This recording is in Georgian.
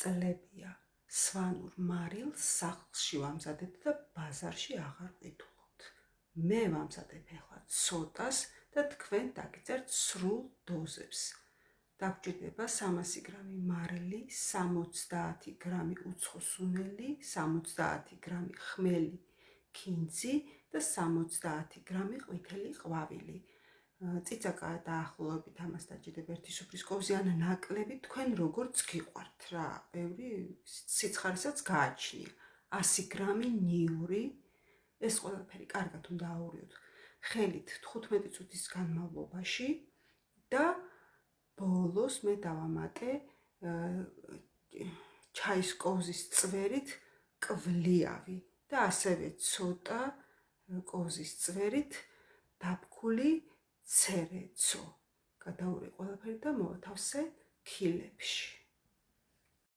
წლებია სვანურ მარილს სახლში ვამზადებ და ბაზარში აღარ ყიდულობთ. მე ვამზადებ ახლა ცოტას და თქვენ დაგიწერთ სრულ დოზებს. დაგჭირდება 300 გრამი მარილი, 70 გრამი უცხო სუნელი, 70 გრამი ხმელი ქინძი და 70 გრამი ყვითელი ყვავილი. წიწაკა დაახლოებით ამას დაჭირდება 1 სუფრის კოვზი ან ნაკლები, თქვენ როგორც გიყვართ რა, ბევრი სიცხარესაც გააჩნია. 100 გრამი ნიური, ეს ყველაფერი კარგად უნდა აურიოთ ხელით 15 წუთის განმავლობაში და ბოლოს მე დავამატე ჩაის კოვზის წვერით კვლიავი და ასევე ცოტა კოვზის წვერით დაბქული ცერეცო. გადაურე ყველაფერი და მოვათავსე ქილებში.